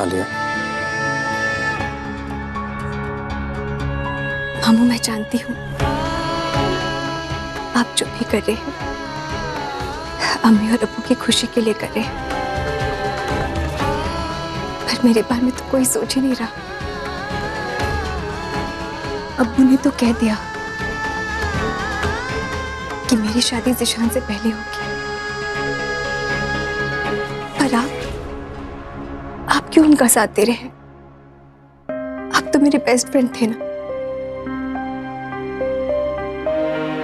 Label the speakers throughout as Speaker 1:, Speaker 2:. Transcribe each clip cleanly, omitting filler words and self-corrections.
Speaker 1: आलिया,
Speaker 2: मामू मैं जानती हूँ आप जो भी कर रहे हैं अम्मी और अब्बू की खुशी के लिए कर रहे हैं, पर मेरे बारे में तो कोई सोच ही नहीं रहा। अब्बू ने तो कह दिया कि मेरी शादी ज़िशान से पहले होगी, पर आप क्यों उनका साथ दे रहे हैं? आप तो मेरे बेस्ट फ्रेंड थे ना।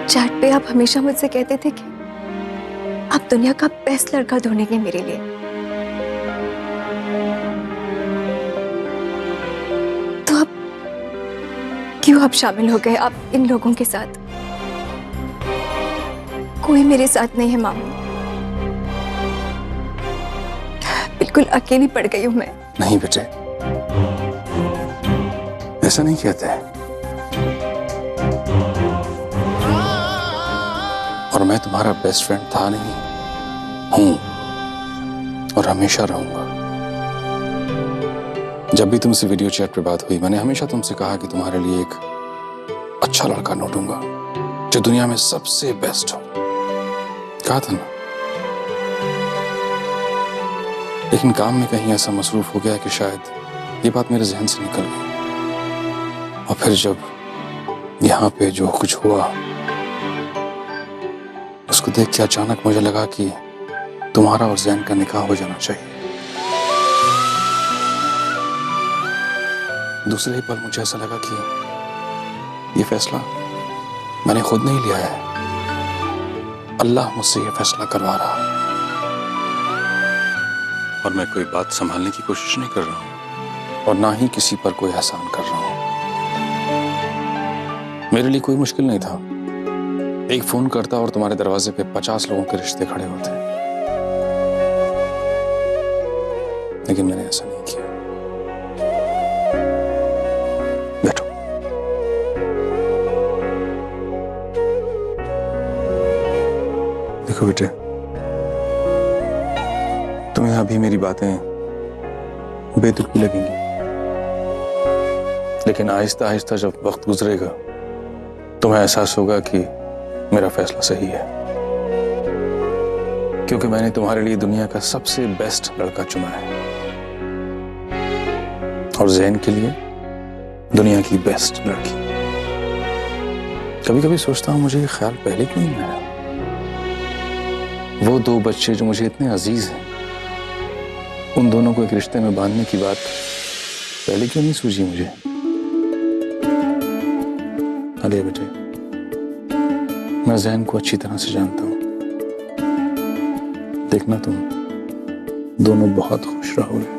Speaker 2: चैट पे आप हमेशा मुझसे कहते थे कि आप दुनिया का बेस्ट लड़का ढूंढेंगे मेरे लिए। तो अब क्यों आप शामिल हो गए आप इन लोगों के साथ? कोई मेरे साथ नहीं है मामू, बिल्कुल अकेली पड़ गई हूं मैं।
Speaker 1: नहीं बेटे, ऐसा नहीं कहते हैं। और मैं तुम्हारा बेस्ट फ्रेंड था नहीं, हूं और हमेशा रहूंगा। जब भी तुमसे वीडियो चैट पे बात हुई, मैंने हमेशा तुमसे कहा कि तुम्हारे लिए एक अच्छा लड़का ढूंढूंगा जो दुनिया में सबसे बेस्ट हो। कहा था ना। लेकिन काम में कहीं ऐसा मसरूफ हो गया कि शायद ये बात मेरे जहन से निकल गई। और फिर जब यहाँ पे जो कुछ हुआ उसको देख के अचानक मुझे लगा कि तुम्हारा और जैन का निकाह हो जाना चाहिए। दूसरे ही पल मुझे ऐसा लगा कि ये फैसला मैंने खुद नहीं लिया है, अल्लाह मुझसे ये फैसला करवा रहा है। और मैं कोई बात संभालने की कोशिश नहीं कर रहा हूं और ना ही किसी पर कोई एहसान कर रहा हूं। मेरे लिए कोई मुश्किल नहीं था, एक फोन करता और तुम्हारे दरवाजे पे 50 लोगों के रिश्ते खड़े होते, लेकिन मैंने ऐसा नहीं किया। बैठो। देखो बेटे, तुम्हें अभी मेरी बातें बेतुकी लगेंगी, लेकिन आहिस्ता आहिस्ता जब वक्त गुजरेगा तुम्हें एहसास होगा कि मेरा फैसला सही है, क्योंकि मैंने तुम्हारे लिए दुनिया का सबसे बेस्ट लड़का चुना है और जैन के लिए दुनिया की बेस्ट लड़की। कभी कभी सोचता हूं मुझे ये ख्याल पहले क्यों नहीं आया। वो दो बच्चे जो मुझे इतने अजीज हैं, उन दोनों को एक रिश्ते में बांधने की बात पहले क्यों नहीं सूझी मुझे। आलिया बेटे, मैं जैन को अच्छी तरह से जानता हूं। देखना तुम दोनों बहुत खुश रहोगे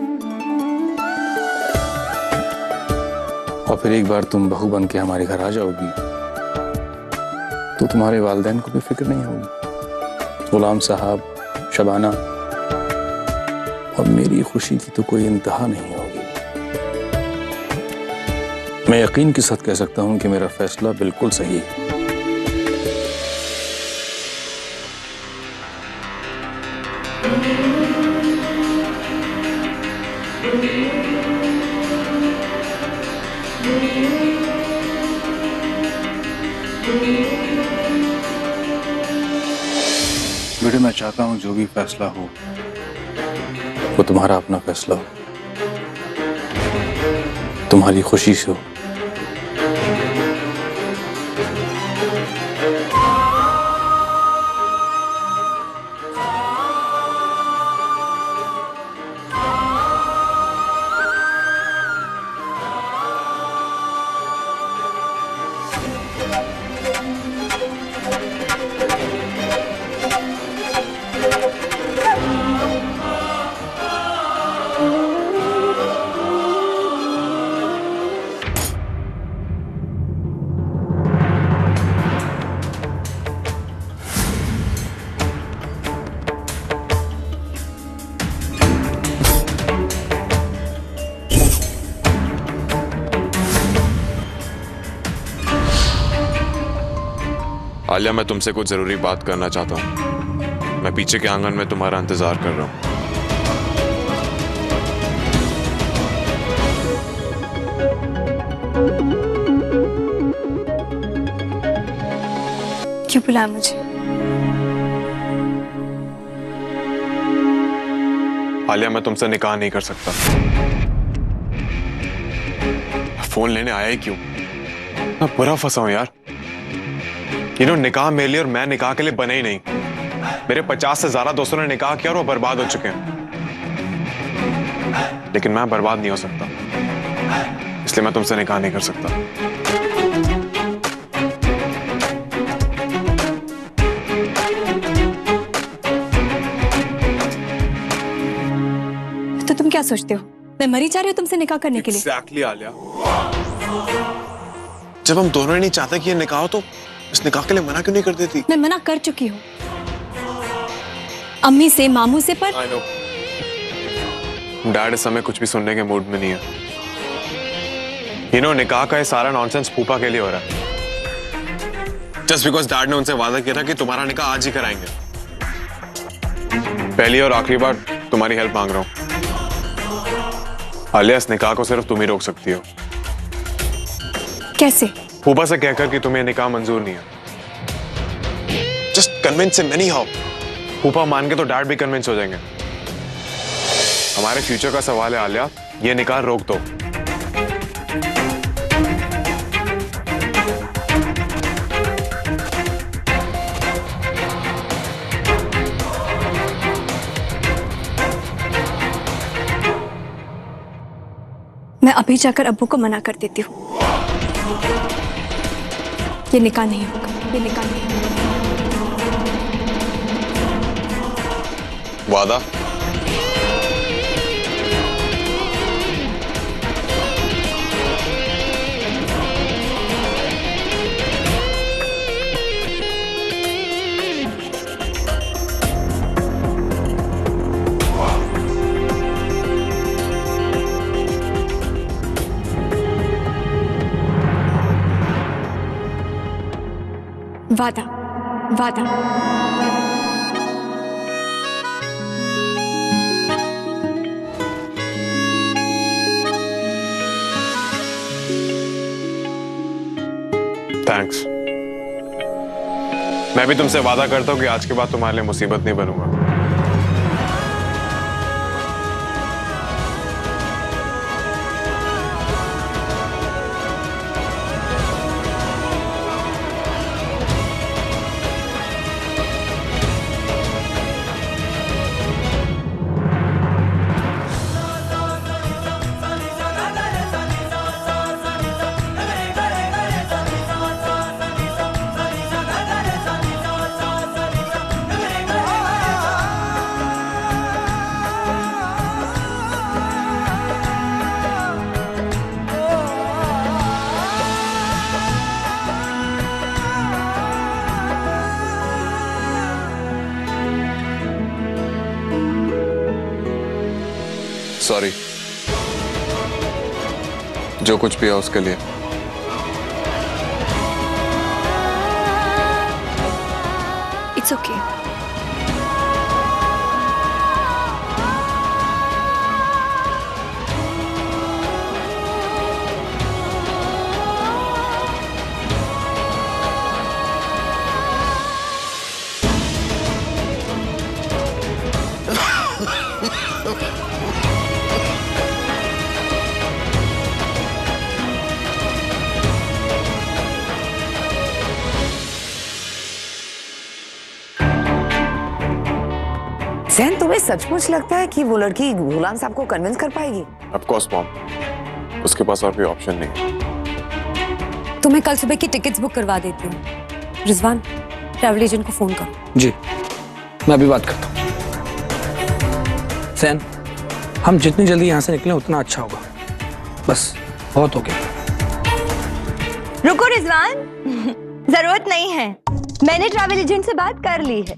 Speaker 1: और फिर एक बार तुम बहू बन के हमारे घर आ जाओगी तो तुम्हारे वालिदैन को भी फिक्र नहीं होगी। गुलाम साहब, शबाना और मेरी खुशी की तो कोई इंतहा नहीं होगी। मैं यकीन के साथ कह सकता हूं कि मेरा फैसला बिल्कुल सही है। बेटे, मैं चाहता हूं जो भी फैसला हो वो तुम्हारा अपना फैसला हो, तुम्हारी खुशी से हो।
Speaker 3: आलिया, मैं तुमसे कुछ जरूरी बात करना चाहता हूँ। मैं पीछे के आंगन में तुम्हारा इंतजार कर रहा हूँ।
Speaker 2: बुलाया मुझे?
Speaker 3: आलिया, मैं तुमसे निकाह नहीं कर सकता। फोन लेने आया ही क्यों? मैं बुरा फंसा हूं यार। निकाह मेरे लिए और मैं निकाह के लिए बने ही नहीं। मेरे 50 से ज्यादा दोस्तों ने निकाह किया और वो बर्बाद हो चुके हैं, लेकिन मैं बर्बाद नहीं हो सकता, इसलिए मैं तुमसे निकाह नहीं कर सकता।
Speaker 2: तो तुम क्या सोचते हो, मैं मरी जा रही हूँ तुमसे निकाह करने के लिए?
Speaker 3: Exactly, आलिया। जब हम दोनों ही नहीं चाहते कि ये निकाह हो, तो इस निकाह के लिए मना क्यों नहीं कर देती?
Speaker 2: मैं मना कर चुकी हूँ, अम्मी से, मामू से, पर
Speaker 3: I know. डैड इस समय कुछ भी सुनने के मूड में नहीं है। निकाह का ये सारा नॉनसेंस फूफा के लिए हो रहा है, जस्ट बिकॉज डैड ने उनसे वादा किया था कि तुम्हारा निकाह आज ही कराएंगे। पहली और आखिरी बार तुम्हारी हेल्प मांग रहा हूं आलिया, इस निकाह को सिर्फ तुम ही रोक सकती हो।
Speaker 2: कैसे?
Speaker 3: फूफा से कहकर कि तुम्हें निकाह मंजूर नहीं है। Just convince him any how. फूफा मान के तो डैड भी कन्विंस हो जाएंगे। हमारे फ्यूचर का सवाल है आलिया, ये निकाह रोक दो।
Speaker 2: मैं अभी जाकर अब्बू को मना कर देती हूँ। ये निकाह नहीं होगा, ये निकाह नहीं होगा।
Speaker 3: वादा?
Speaker 2: वादा, वादा।
Speaker 3: थैंक्स। मैं भी तुमसे वादा करता हूँ कि आज के बाद तुम्हारे लिए मुसीबत नहीं बनूंगा। सॉरी, जो कुछ भी है उसके लिए।
Speaker 2: It's okay.
Speaker 4: जैन, तुम्हें सचमुच लगता है कि वो लड़की गुलाम साहब को कन्विंस कर पाएगी?
Speaker 3: ऑफ कोर्स मॉम, उसके पास और कोई ऑप्शन नहीं।
Speaker 5: तो मैं कल सुबह की टिकट्स बुक करवा देती हूँ। रिजवान, ट्रैवल एजेंट को फोन करो।
Speaker 6: जी, मैं अभी बात करता हूँ। जैन, हम जितनी जल्दी यहाँ से निकलें उतना अच्छा होगा। बस बहुत हो गया।
Speaker 7: रुको रिजवान, जरूरत नहीं है, मैंने ट्रैवल एजेंट से बात कर ली है।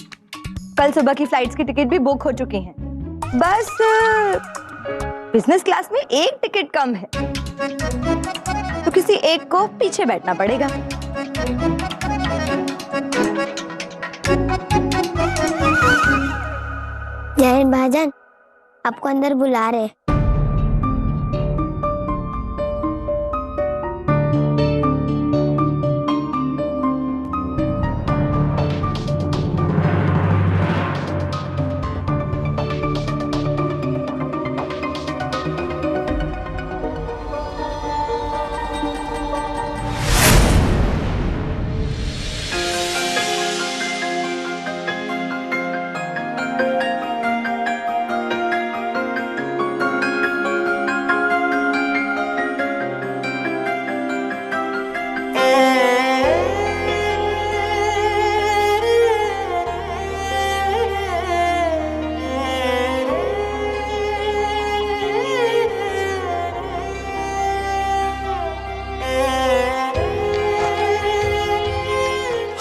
Speaker 7: कल सुबह की फ्लाइट्स की टिकट भी बुक हो चुकी हैं। बस बिजनेस क्लास में एक टिकट कम है, तो किसी एक को पीछे बैठना पड़ेगा।
Speaker 8: जैन भाईजान, आपको अंदर बुला रहे।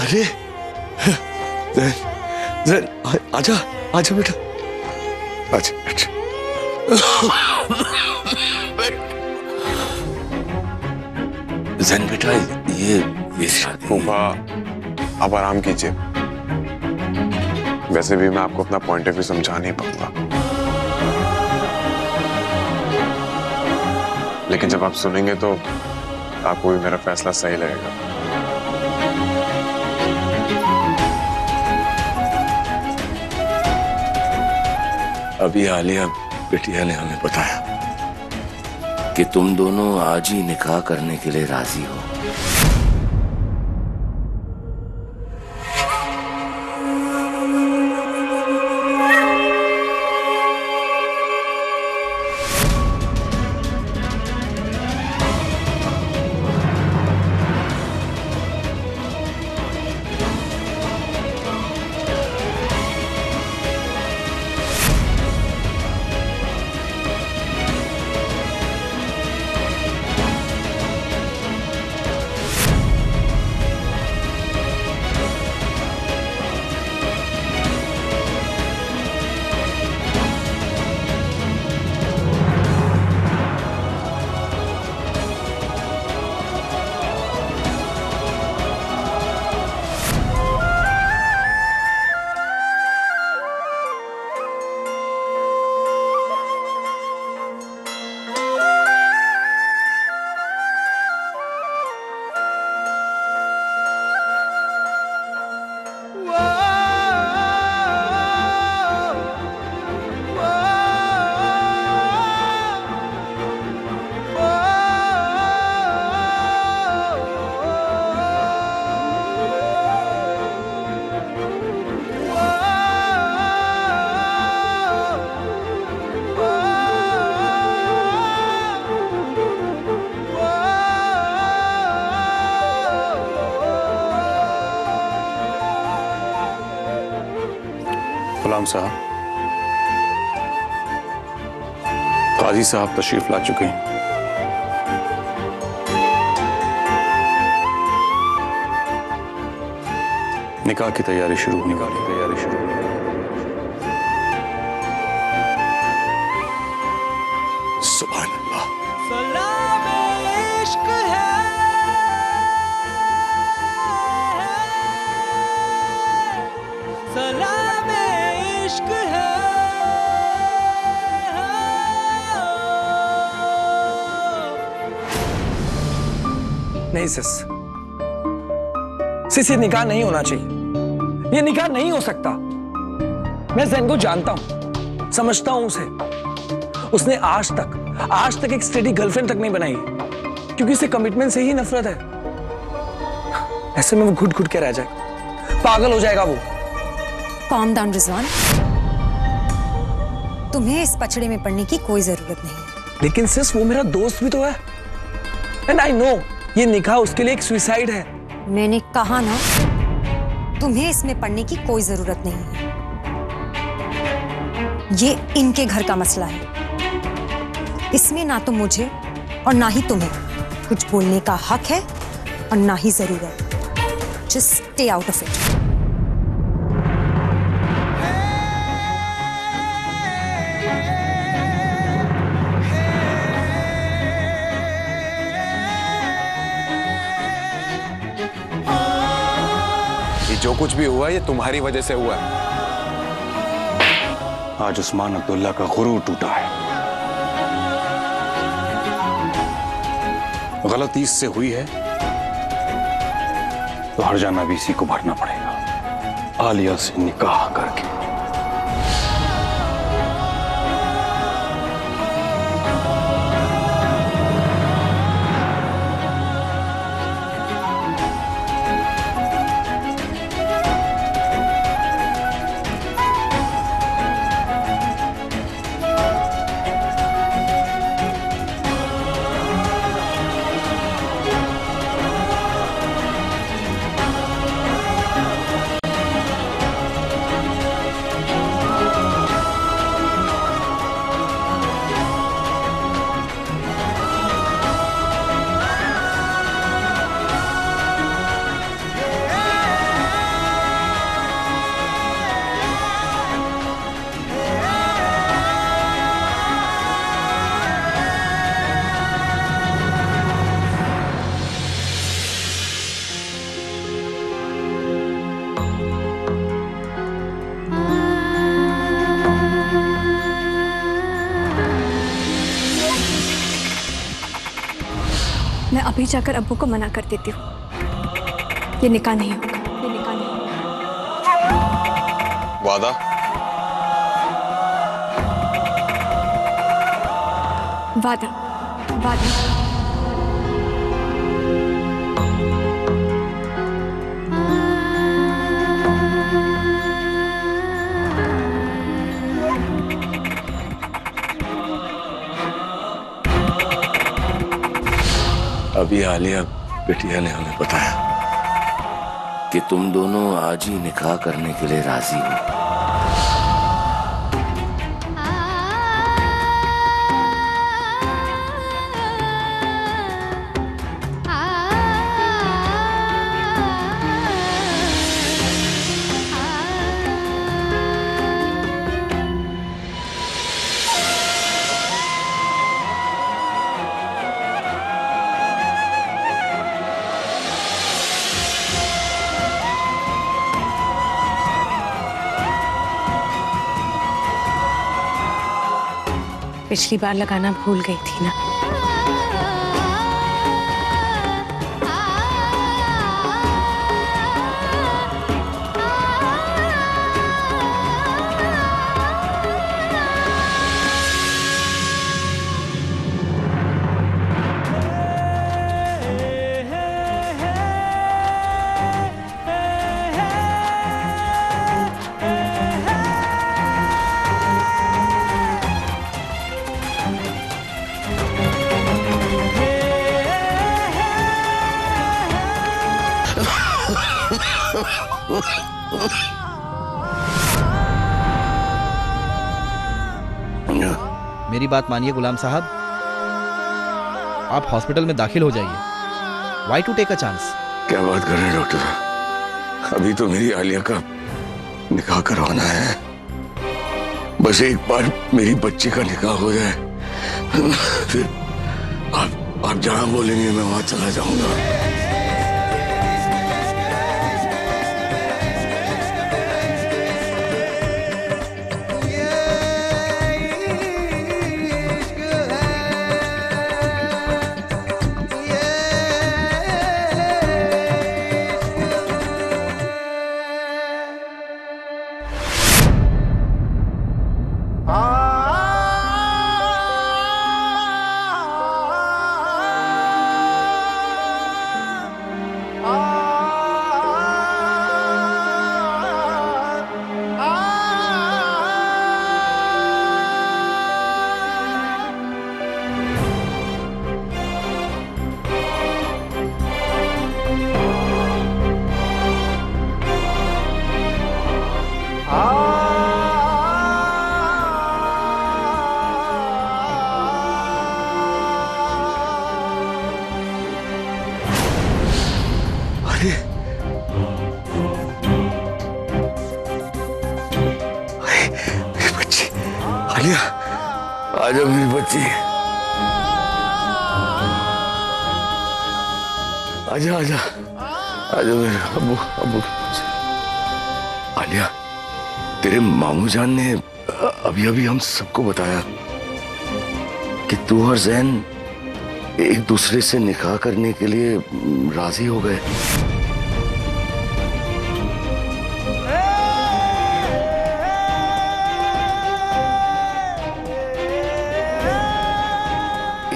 Speaker 9: अरे जैन, जैन आजा आजा बेटा, आजा बेटा। जैन बेटा ये शादी।
Speaker 3: फूफा आप आराम कीजिए, वैसे भी मैं आपको अपना पॉइंट ऑफ व्यू समझा नहीं पाऊंगा, लेकिन जब आप सुनेंगे तो आपको भी मेरा फैसला सही लगेगा।
Speaker 9: अभी आलिया बिटिया ने हमें बताया कि तुम दोनों आज ही निकाह करने के लिए राजी हो।
Speaker 1: गुलाम साहब, काजी साहब तशरीफ ला चुके हैं। निकाह की तैयारी शुरू होने वाली, तैयारी शुरू होने वाली।
Speaker 9: सुभान अल्लाह।
Speaker 6: नहीं सिस, ये निकाह नहीं होना चाहिए, ये निकाह नहीं हो सकता। मैं जैन को जानता हूं, समझता हूं उसे। उसने आज तक एक स्टेडी गर्लफ्रेंड तक नहीं बनाई, क्योंकि उसे कमिटमेंट से ही नफरत है। ऐसे में वो घुट घुट के रह जाएगा, पागल हो जाएगा वो।
Speaker 5: कॉम डाउन रिजवान, तुम्हें इस पचड़े में पड़ने की कोई जरूरत नहीं है।
Speaker 6: लेकिन सिस, वो मेरा दोस्त भी तो है, एंड आई नो ये निकाह उसके लिए एक सुसाइड है।
Speaker 5: मैंने कहा ना, तुम्हें इसमें पड़ने की कोई जरूरत नहीं है। ये इनके घर का मसला है, इसमें ना तो मुझे और ना ही तुम्हें कुछ बोलने का हक है और ना ही जरूरत। Just stay out of it.
Speaker 3: जो कुछ भी हुआ ये तुम्हारी वजह से हुआ है।
Speaker 1: आज उस्मान अब्दुल्ला का गुरूर टूटा है। गलती इससे हुई है तो हर्जाना भी इसी को भरना पड़ेगा, आलिया से निकाह करके।
Speaker 2: मैं अभी जाकर अब्बू को मना कर देती हूँ। ये निकाह नहीं होगा, ये निकाह नहीं होगा।
Speaker 3: वादा?
Speaker 2: वादा, वादा।
Speaker 9: अभी आलिया बिटिया ने हमें बताया कि तुम दोनों आज ही निकाह करने के लिए राजी हो।
Speaker 5: पिछली बार लगाना भूल गई थी ना।
Speaker 10: मेरी बात मानिए गुलाम साहब, आप हॉस्पिटल में दाखिल हो जाइए। Why to take a chance?
Speaker 9: क्या बात कर रहे हैं डॉक्टर साहब? अभी तो मेरी आलिया का निकाह करवाना है। बस एक बार मेरी बच्ची का निकाह हो जाए, फिर आप जहां बोलेंगे मैं वहां चला जाऊंगा। मेरी बच्ची आलिया, आजा मेरी बच्ची, आजा आजा आजा मेरे अब्बू अब्बू। आलिया, तेरे मामू जान ने अभी अभी हम सबको बताया कि तू और जैन एक दूसरे से निकाह करने के लिए राजी हो गए।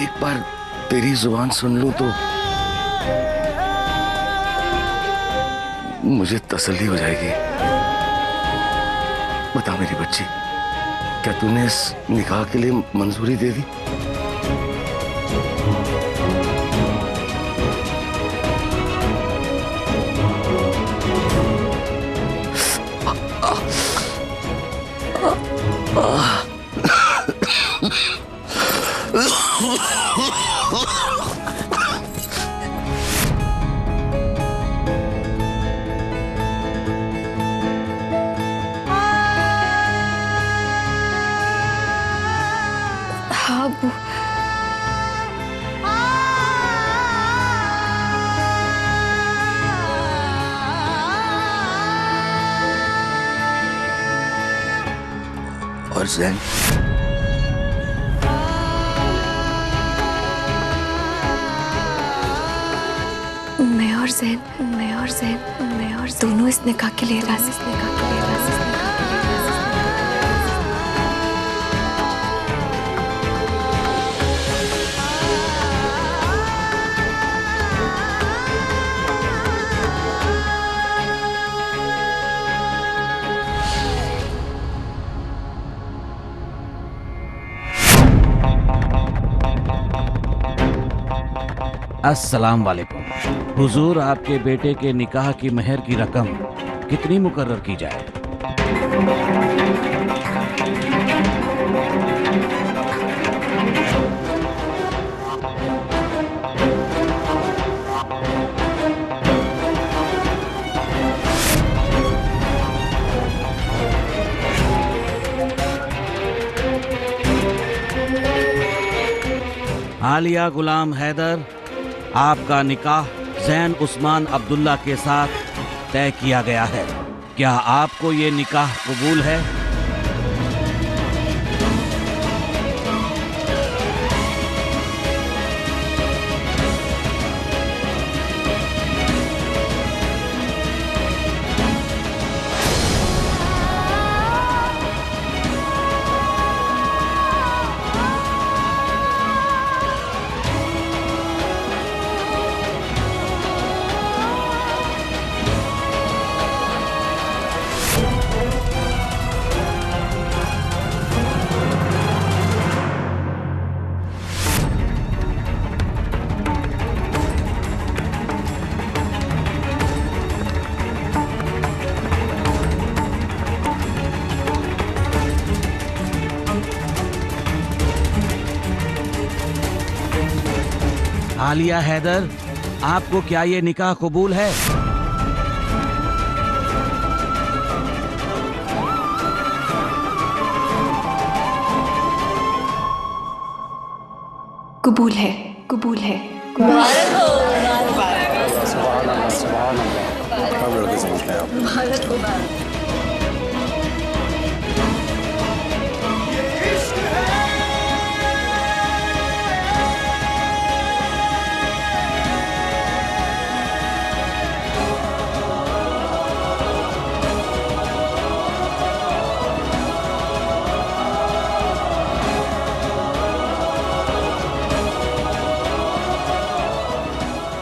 Speaker 9: एक बार तेरी जुबान सुन लूं तो मुझे तसल्ली हो जाएगी। बता मेरी बच्ची, क्या तूने इस निकाह के लिए मंजूरी दे दी?
Speaker 2: हाँ अब्बू।
Speaker 9: और जैन?
Speaker 2: और जैन दोनों इस निकाह के लिए राजी
Speaker 11: अस्सलाम वालेकुम। हुजूर, आपके बेटे के निकाह की मेहर की रकम कितनी मुकर्रर की जाए? आलिया गुलाम हैदर, आपका निकाह जैन उस्मान अब्दुल्ला के साथ तय किया गया है। क्या आपको ये निकाह कबूल है? आलिया हैदर, आपको क्या ये निकाह कबूल है?
Speaker 2: कबूल है।
Speaker 1: कब लड़के समझते हैं आप?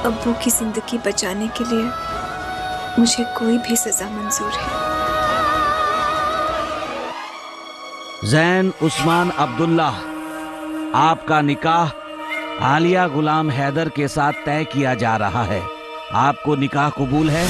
Speaker 2: अब्बू की जिंदगी बचाने के लिए मुझे कोई भी सजा मंजूर है।
Speaker 11: जैन उस्मान अब्दुल्ला, आपका निकाह आलिया गुलाम हैदर के साथ तय किया जा रहा है। आपको निकाह कबूल है?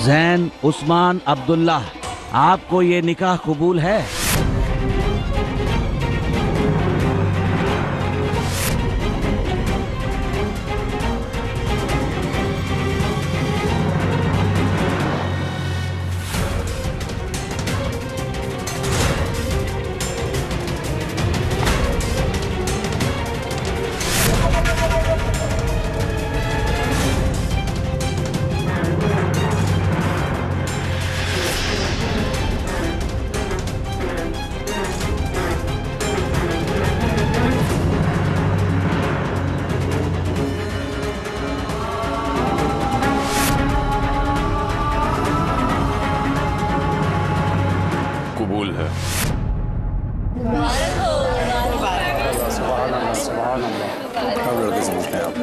Speaker 11: जैन उस्मान अब्दुल्ला, आपको ये निकाह कबूल है?
Speaker 3: कबूल है।
Speaker 1: कब लड़के समझते हैं आप?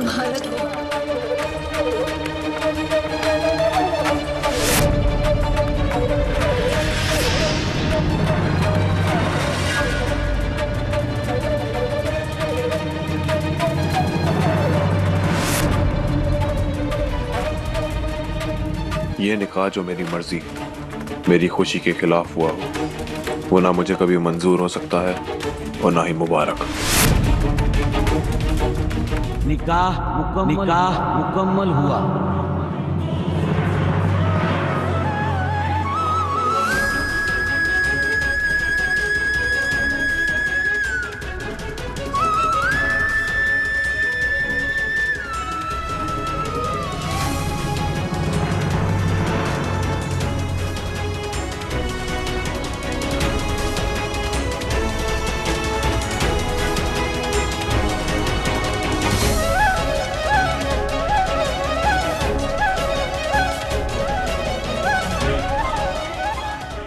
Speaker 3: ये निकाह जो मेरी मर्जी मेरी खुशी के खिलाफ हुआ हो वो ना मुझे कभी मंजूर हो सकता है और ना ही मुबारक।
Speaker 11: निकाह मुकम्मल हुआ।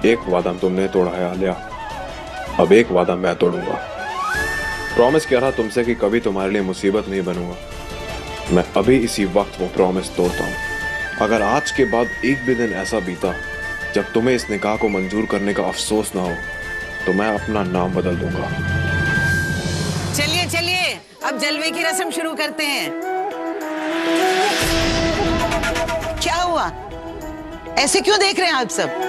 Speaker 3: एक वादा तुमने तोड़ा है आलिया, अब एक वादा मैं तोड़ूंगा। प्रॉमिस किया था तुमसे कि कभी तुम्हारे लिए मुसीबत नहीं बनूंगा। मैं अभी इसी वक्त वो प्रॉमिस तोड़ता हूँ। अगर आज के बाद एक भी दिन ऐसा बीता जब तुम्हें इस निकाह को मंजूर करने का अफसोस ना हो तो मैं अपना नाम बदल दूंगा।
Speaker 12: चलिए चलिए, अब जलवे की रस्म शुरू करते हैं। क्या हुआ, ऐसे क्यों देख रहे हैं आप सब?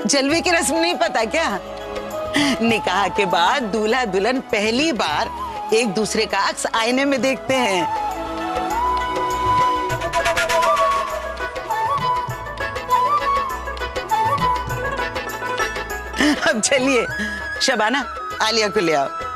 Speaker 12: जलवे की रस्म नहीं पता क्या? निकाह के बाद दूल्हा दुल्हन पहली बार एक दूसरे का अक्स आईने में देखते हैं। अब चलिए, शबाना आलिया को ले आओ।